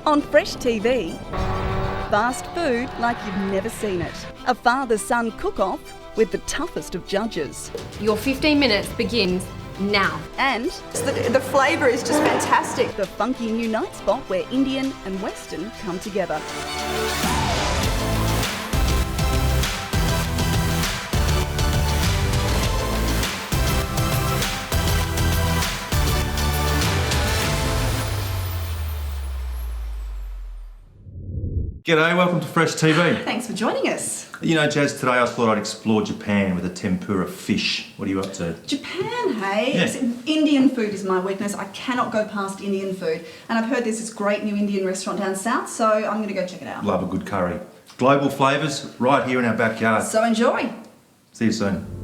On Fresh TV, fast food like you've never seen it. A father-son cook-off with the toughest of judges. Your 15 minutes begins now. And The flavour is just fantastic. the funky new night spot where Indian and Western come together. G'day, welcome to Fresh TV. Thanks for joining us. You know, Jazz, today I thought I'd explore Japan with a tempura fish. What are you up to? Japan, hey? Yeah. Listen, Indian food is my weakness. I cannot go past Indian food. And I've heard there's this great new Indian restaurant down south, so I'm going to go check it out. Love a good curry. Global flavours right here in our backyard. So enjoy. See you soon.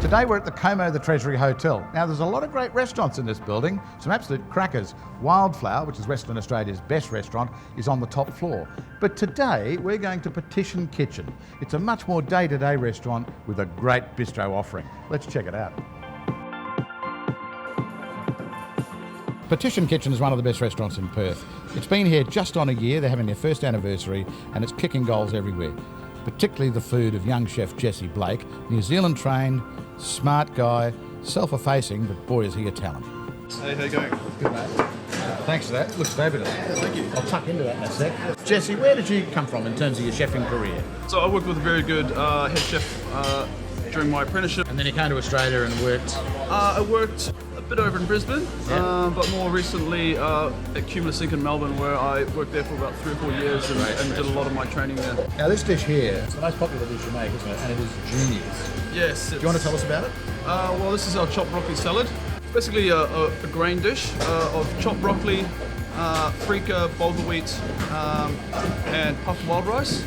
Today we're at the Como the Treasury Hotel. Now there's a lot of great restaurants in this building, some absolute crackers. Wildflower, which is Western Australia's best restaurant, is on the top floor. But today we're going to Petition Kitchen. It's a much more day-to-day restaurant with a great bistro offering. Let's check it out. Petition Kitchen is one of the best restaurants in Perth. It's been here just on a year, they're having their first anniversary, and it's kicking goals everywhere. Particularly the food of young chef Jesse Blake, New Zealand trained, smart guy, self-effacing, but boy is he a talent. Hey, how you going? Good mate. Thanks for that, looks fabulous. Thank you. I'll tuck into that in a sec. Jesse, where did you come from in terms of your chefing career? So I worked with a very good head chef during my apprenticeship. And then you came to Australia and worked. I worked a bit over in Brisbane, but more recently at Cumulus Inc in Melbourne, where I worked there for about 3 or 4 years and did a lot of my training there. Now this dish here, it's the most popular dish you make, isn't it? And it is genius. Yes. Do you want to tell us about it? Well, this is our chopped broccoli salad. It's basically a grain dish of chopped broccoli, freekeh, bulgur wheat, and puffed wild rice.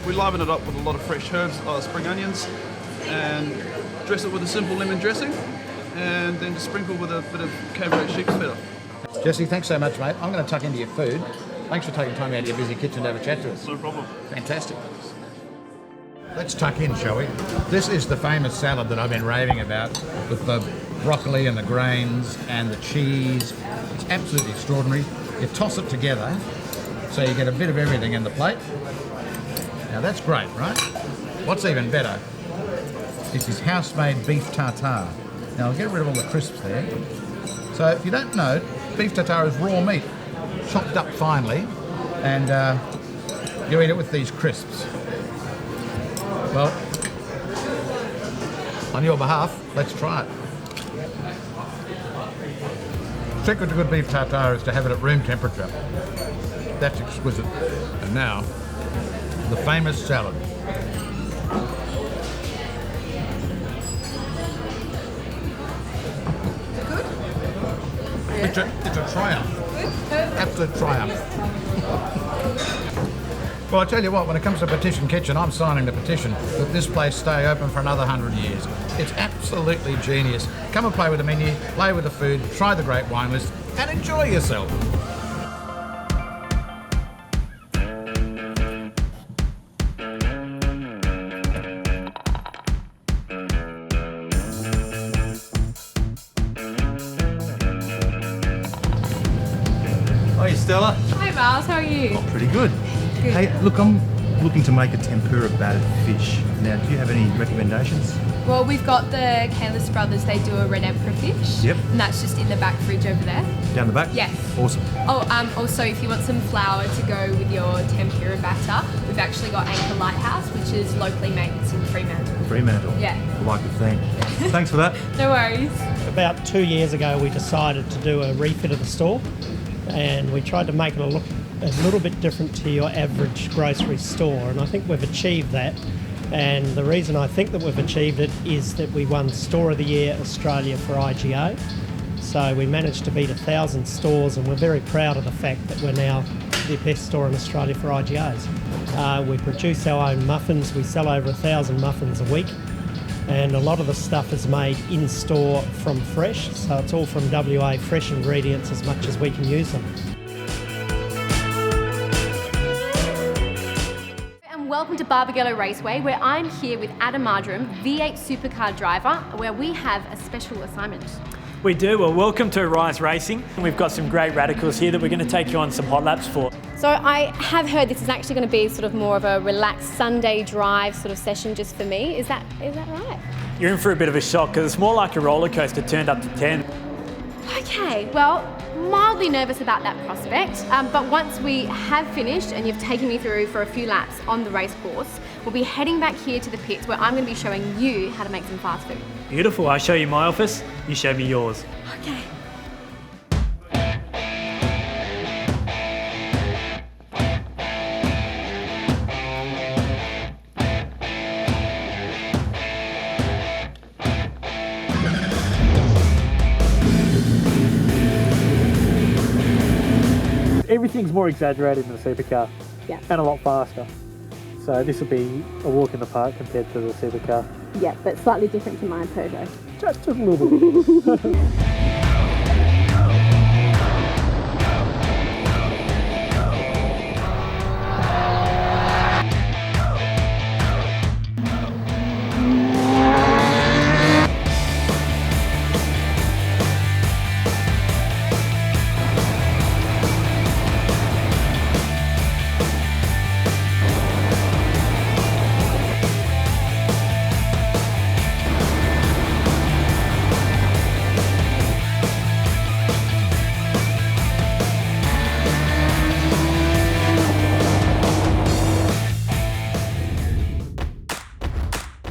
We liven it up with a lot of fresh herbs, spring onions, and dress it with a simple lemon dressing, and then just sprinkle with a bit of cabernet sheep's feta. Jesse, thanks so much, mate. I'm going to tuck into your food. Thanks for taking time out of your busy kitchen to have a chat to us. No problem. Fantastic. Let's tuck in, shall we? This is the famous salad that I've been raving about with the broccoli and the grains and the cheese. It's absolutely extraordinary. You toss it together so you get a bit of everything in the plate. Now that's great, right? What's even better is this house-made beef tartare. Now I'll get rid of all the crisps there. So if you don't know, beef tartare is raw meat, chopped up finely, and you eat it with these crisps. Well, on your behalf, let's try it. The secret to good beef tartare is to have it at room temperature. That's exquisite. And now, the famous salad. It's a triumph. Absolute triumph. Well, I tell you what, when it comes to Petition Kitchen, I'm signing the petition that this place stay open for another 100 years. It's absolutely genius. Come and play with the menu, play with the food, try the great wine list, and enjoy yourself. Hi, Stella. Hi Miles, how are you? Oh, pretty good. Good. Hey, look, I'm looking to make a tempura battered fish. Now, do you have any recommendations? Well, we've got the Kalis Brothers, they do a red emperor fish. Yep. And that's just in the back fridge over there. Down the back? Yes. Awesome. Oh, also if you want some flour to go with your tempura batter, we've actually got Anchor Lighthouse, which is locally made. It's in Fremantle. Fremantle. Yeah. I like the theme. Thanks for that. No worries. About 2 years ago, we decided to do a refit of the store, and we tried to make it look a little bit different to your average grocery store, and I think we've achieved that. And the reason I think that we've achieved it is that we won Store of the Year Australia for IGA. So we managed to beat 1,000 stores, and we're very proud of the fact that we're now the best store in Australia for IGAs. We produce our own muffins. We sell over 1,000 muffins a week, and a lot of the stuff is made in store from fresh. So it's all from WA fresh ingredients as much as we can use them. Welcome to Barbagallo Raceway, where I'm here with Adam Mardrum, V8 supercar driver, where we have a special assignment. We do. Well, welcome to Rise Racing. We've got some great radicals here that we're going to take you on some hot laps for. So I have heard this is actually going to be sort of more of a relaxed Sunday drive sort of session just for me. Is that right? You're in for a bit of a shock because it's more like a roller coaster turned up to 10. Okay, well, mildly nervous about that prospect, but once we have finished and you've taken me through for a few laps on the race course, we'll be heading back here to the pits where I'm going to be showing you how to make some fast food. Beautiful. I'll show you my office, you show me yours. Okay. Everything's more exaggerated in the supercar. Yeah. And a lot faster. So this will be a walk in the park compared to the supercar. Yeah, but slightly different to my Peugeot. Just a little bit.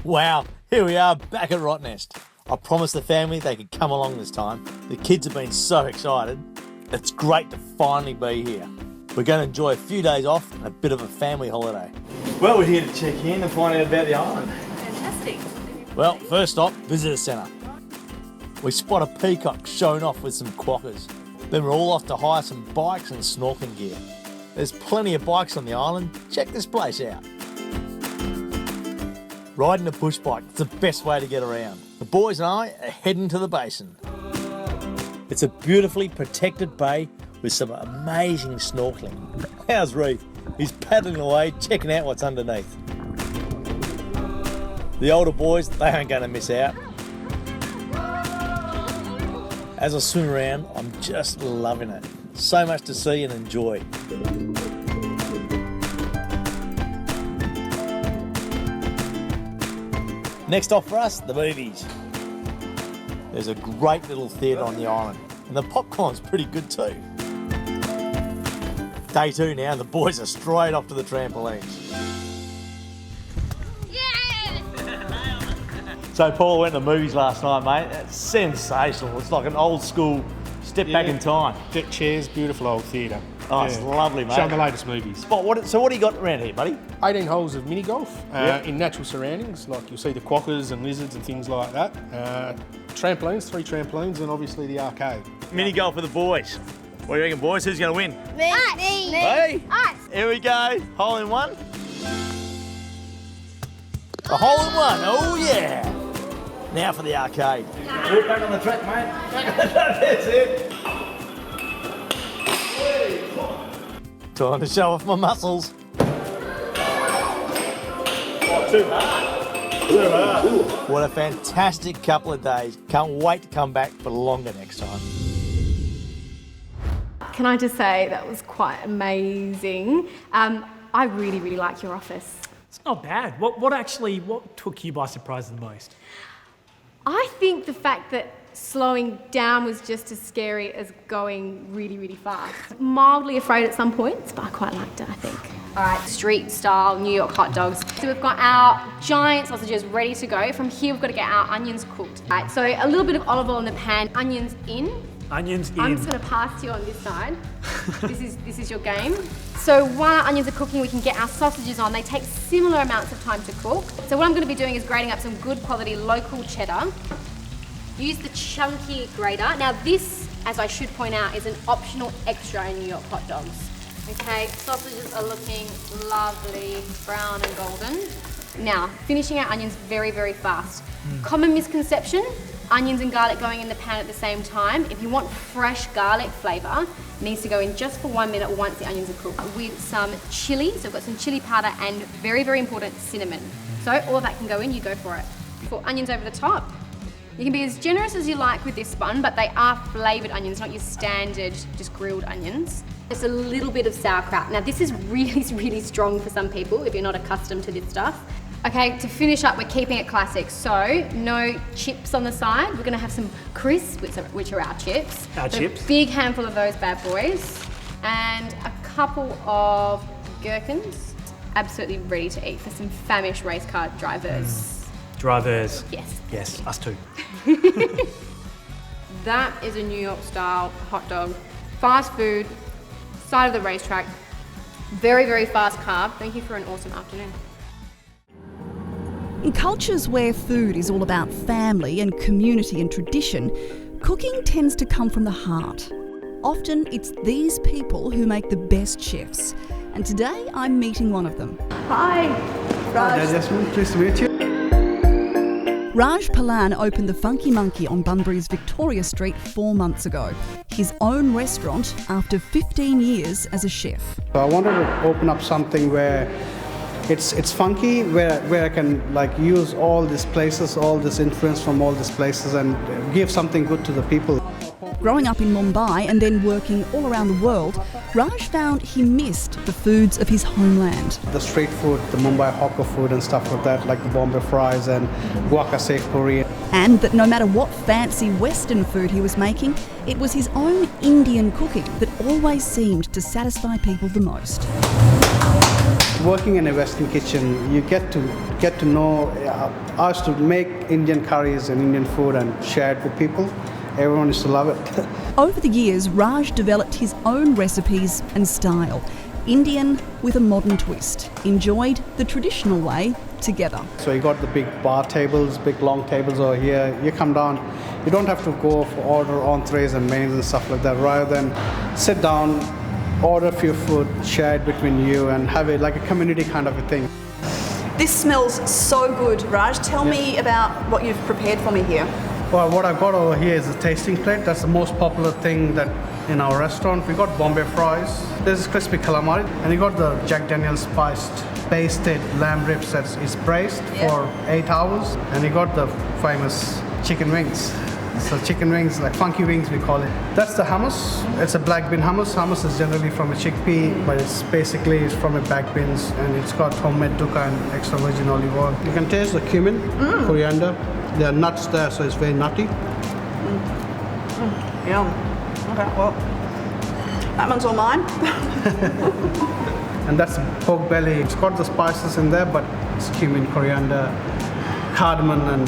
Wow, here we are back at Rottnest. I promised the family they could come along this time. The kids have been so excited. It's great to finally be here. We're going to enjoy a few days off and a bit of a family holiday. Well, we're here to check in and find out about the island. Fantastic. Well, first stop, visitor centre. We spot a peacock showing off with some quackers. Then we're all off to hire some bikes and snorkeling gear. There's plenty of bikes on the island. Check this place out. Riding a push bike is the best way to get around. The boys and I are heading to the basin. It's a beautifully protected bay with some amazing snorkeling. How's Reef? He's paddling away, checking out what's underneath. The older boys, they aren't going to miss out. As I swim around, I'm just loving it. So much to see and enjoy. Next off for us, the movies. There's a great little theatre on the island, and the popcorn's pretty good too. Day 2 now, the boys are straight off to the trampolines. So Paul went to the movies last night, mate. It's sensational. It's like an old school step back in time. Deck chairs, beautiful old theatre. Oh, it's lovely, mate. Showing the latest movies. So what do you got around here, buddy? 18 holes of mini golf in natural surroundings, like you'll see the quackers and lizards and things like that. Trampolines, 3 trampolines, and obviously the arcade. Mini golf for the boys. What do you reckon, boys? Who's going to win? Me. Hey, here we go. Hole in one. A hole in one. Oh yeah. Now for the arcade. We're back on the track, mate. Back on the track. That's it. Time to show off my muscles. Oh, too hard. Too hard. What a fantastic couple of days. Can't wait to come back for longer next time. Can I just say that was quite amazing. I really, really like your office. It's not bad. What took you by surprise the most? I think the fact that slowing down was just as scary as going really, really fast. Mildly afraid at some points, but I quite liked it, I think. All right, street style New York hot dogs. So we've got our giant sausages ready to go. From here, we've got to get our onions cooked. All right, so a little bit of olive oil in the pan, onions in. Onions in. I'm just going to pass to you on this side. This is your game. So while our onions are cooking, we can get our sausages on. They take similar amounts of time to cook. So what I'm going to be doing is grating up some good quality local cheddar. Use the chunky grater. Now this, as I should point out, is an optional extra in New York hot dogs. Okay, sausages are looking lovely, brown and golden. Now, finishing our onions very, very fast. Common misconception, onions and garlic going in the pan at the same time. If you want fresh garlic flavour, it needs to go in just for 1 minute once the onions are cooked. With some chilli, so I've got some chilli powder and very, very important cinnamon. So all of that can go in, you go for it. Pour onions over the top. You can be as generous as you like with this one, but they are flavoured onions, not your standard just grilled onions. Just a little bit of sauerkraut. Now this is really, really strong for some people if you're not accustomed to this stuff. Okay, to finish up, we're keeping it classic. So no chips on the side. We're gonna have some crisps, which are our chips. Our chips. A big handful of those bad boys. And a couple of gherkins. Absolutely ready to eat for some famished race car drivers. Drivers. Yes. Yes, us too. That is a New York style hot dog. Fast food, side of the racetrack. Very, very fast carb. Thank you for an awesome afternoon. In cultures where food is all about family and community and tradition, cooking tends to come from the heart. Often it's these people who make the best chefs. And today I'm meeting one of them. Hi, Raj. Hi, Jasmine. Pleased to meet you. Raj Palan opened the Funky Monkey on Bunbury's Victoria Street 4 months ago. His own restaurant after 15 years as a chef. So I wanted to open up something where it's funky, where I can like use all these places, all this influence from all these places and give something good to the people. Growing up in Mumbai and then working all around the world, Raj found he missed the foods of his homeland. The street food, the Mumbai hawker food and stuff like that, like the Bombay fries and guaca curry. And that no matter what fancy Western food he was making, it was his own Indian cooking that always seemed to satisfy people the most. Working in a Western kitchen, you get to know. I used to make Indian curries and Indian food and share it with people. Everyone used to love it. Over the years, Raj developed his own recipes and style. Indian with a modern twist. Enjoyed the traditional way together. So you got the big bar tables, big long tables over here. You come down, you don't have to go for order entrees and mains and stuff like that. Rather than sit down, order a few food, share it between you and have it like a community kind of a thing. This smells so good, Raj. Tell me about what you've prepared for me here. Well, what I've got over here is a tasting plate. That's the most popular thing that in our restaurant. We got Bombay fries. This is crispy calamari, and you got the Jack Daniel's spiced, basted lamb ribs that is braised for 8 hours, and you got the famous chicken wings. So chicken wings, like funky wings we call it. That's the hummus. It's a black bean hummus. Hummus is generally from a chickpea, but it's basically from a black beans, and it's got homemade dukkha and extra virgin olive oil. You can taste the cumin, coriander. There are nuts there, so it's very nutty. Yum. Okay, well, that one's all mine. And that's pork belly. It's got the spices in there, but it's cumin, coriander, cardamom,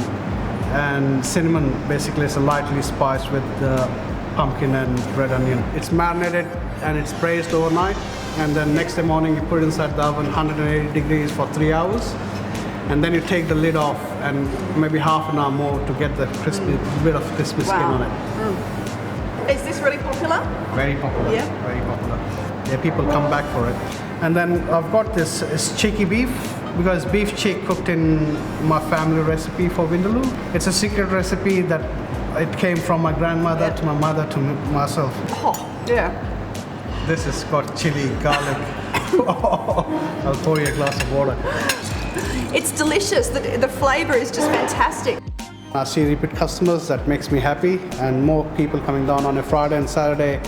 and cinnamon. Basically, it's lightly spiced with pumpkin and red onion. It's marinated and it's braised overnight, and then next day morning you put it inside the oven, 180 degrees for 3 hours. And then you take the lid off and maybe half an hour more to get the crispy, bit of crispy skin on it. Is this really popular? Very popular. Yeah. Very popular. Yeah, people come back for it. And then I've got this cheeky beef, because beef cheek cooked in my family recipe for Vindaloo. It's a secret recipe that it came from my grandmother to my mother to myself. Oh, yeah. This has got chili, garlic. I'll pour you a glass of water. It's delicious. The flavour is just fantastic. I see repeat customers, that makes me happy, and more people coming down on a Friday and Saturday.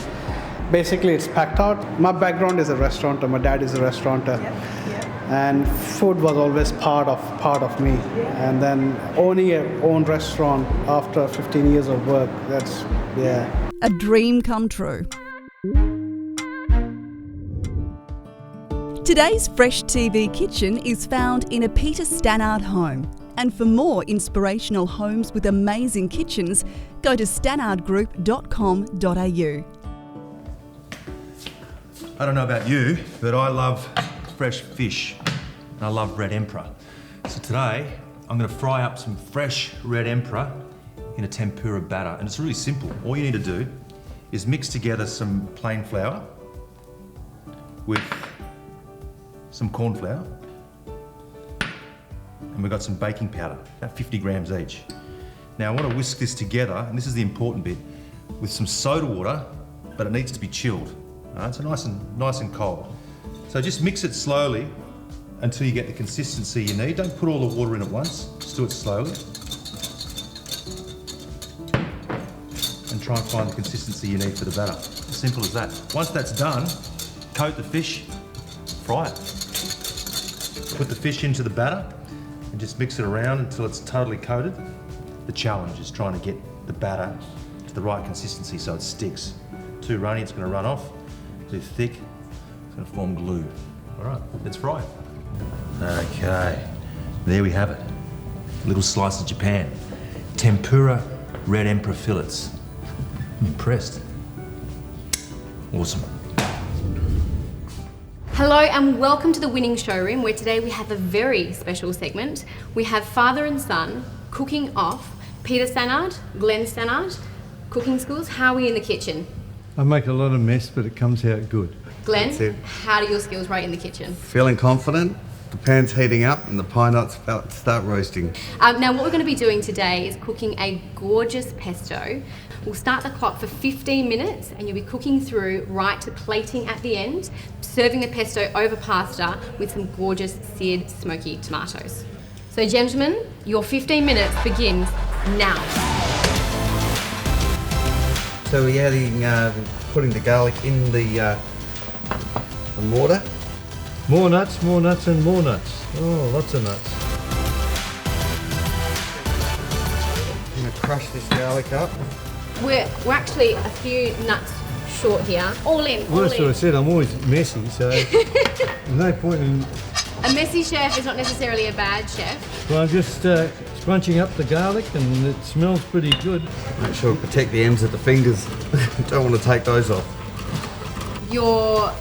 Basically, it's packed out. My background is a restaurateur. My dad is a restaurateur. And food was always part of me. And then owning your own restaurant after 15 years of work, that's, yeah. A dream come true. Today's Fresh TV Kitchen is found in a Peter Stannard home. And for more inspirational homes with amazing kitchens, go to stannardgroup.com.au. I don't know about you, but I love fresh fish and I love red emperor. So today, I'm going to fry up some fresh red emperor in a tempura batter. And it's really simple. All you need to do is mix together some plain flour with some corn flour, and we've got some baking powder, about 50 grams each. Now I want to whisk this together, and this is the important bit, with some soda water, but it needs to be chilled. So nice and cold. So just mix it slowly until you get the consistency you need. Don't put all the water in at once, just do it slowly. try and find the consistency you need for the batter. Simple as that. Once that's done, coat the fish, fry it. Put the fish into the batter and just mix it around until it's totally coated. The challenge is trying to get the batter to the right consistency so it sticks. Too runny, it's going to run off. Too thick, it's going to form glue. All right, let's fry it. Okay, there we have it. A little slice of Japan. Tempura red emperor fillets. I'm impressed. Awesome. Hello and welcome to the Winning Showroom, where today we have a very special segment. We have father and son cooking off. Peter Stannard, Glenn Stannard, cooking schools. How are we in the kitchen? I make a lot of mess, but it comes out good. Glenn, how do your skills rate in the kitchen? Feeling confident, the pan's heating up and the pine nuts about to start roasting. Now what we're going to be doing today is cooking a gorgeous pesto. We'll start the clock for 15 minutes and you'll be cooking through right to plating at the end, serving the pesto over pasta with some gorgeous seared smoky tomatoes. So gentlemen, your 15 minutes begins now. So we're adding, putting the garlic in the mortar. More nuts, and more nuts. Oh, lots of nuts. I'm going to crush this garlic up. We're actually a few nuts short here. All in, Well, that's what I said, I'm always messy, so there's no point in... A messy chef is not necessarily a bad chef. Well, I'm just scrunching up the garlic and it smells pretty good. Make sure to protect the ends of the fingers. Don't want to take those off. Your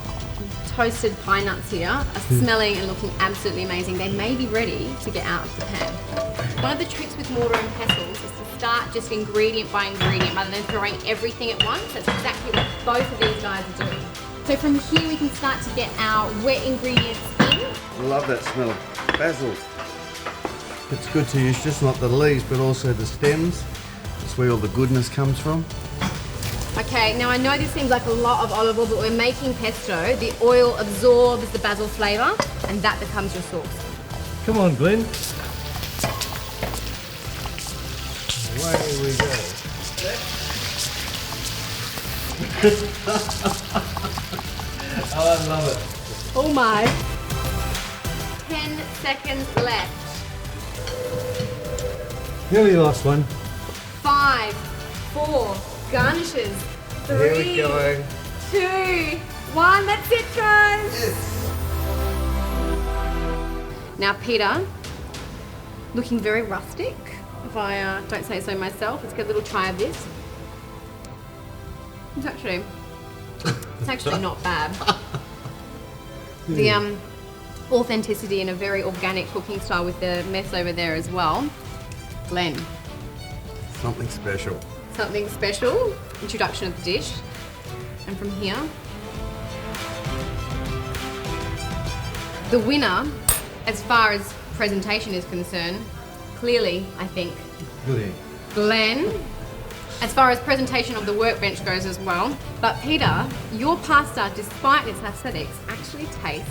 toasted pine nuts here are smelling and looking absolutely amazing. They may be ready to get out of the pan. One of the tricks with mortar and pestles is to start just ingredient by ingredient rather than throwing everything at once. That's exactly what both of these guys are doing. So from here we can start to get our wet ingredients in. I love that smell of basil. It's good to use just not the leaves but also the stems. That's where all the goodness comes from. Okay, now I know this seems like a lot of olive oil, but we're making pesto. The oil absorbs the basil flavour and that becomes your sauce. Come on, Glenn. Away we go. I love it. Oh my. 10 seconds left. Nearly last one. 5, 4, garnishes. 3, Here we go. 2, 1. That's it, guys. Yes. Now, Peter, looking very rustic, if I don't say so myself. Let's get a little try of this. It's actually not bad. The authenticity and a very organic cooking style with the mess over there as well. Glenn. Something special. Something special. Introduction of the dish. And from here, the winner, as far as presentation is concerned, clearly, I think, Glenn. As far as presentation of the workbench goes as well. But Peter, your pasta, despite its aesthetics, actually tastes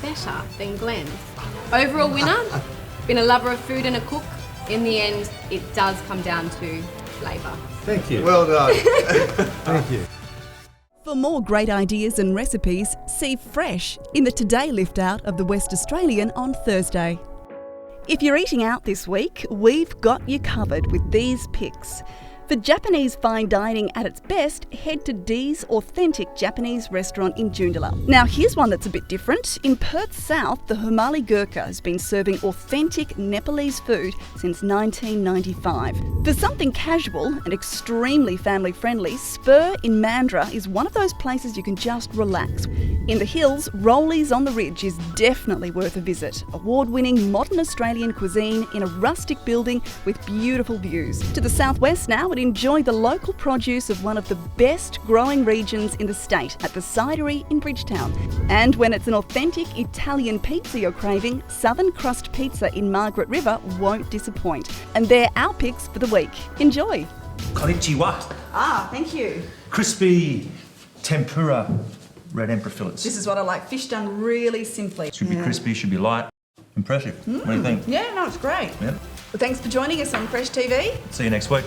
better than Glenn's. Overall winner, been a lover of food and a cook. In the end, it does come down to flavour. Thank you. Well done. Thank you. For more great ideas and recipes, see Fresh in the Today Lift Out of the West Australian on Thursday. If you're eating out this week, we've got you covered with these picks. For Japanese fine dining at its best, head to Dee's Authentic Japanese Restaurant in Joondalup. Now here's one that's a bit different. In Perth South, the Humali Gurkha has been serving authentic Nepalese food since 1995. For something casual and extremely family-friendly, Spur in Mandurah is one of those places you can just relax. In the hills, Rollies on the Ridge is definitely worth a visit. Award-winning modern Australian cuisine in a rustic building with beautiful views. To the southwest now, enjoy the local produce of one of the best growing regions in the state at the Cidery in Bridgetown. And when it's an authentic Italian pizza you're craving, Southern Crust Pizza in Margaret River won't disappoint. And they're our picks for the week. Enjoy. Konnichiwa. Ah, thank you. Crispy tempura red emperor fillets. This is what I like. Fish done really simply. Should be crispy, should be light. Impressive. What do you think? Yeah, no, it's great. Yeah. Well, thanks for joining us on Fresh TV. See you next week.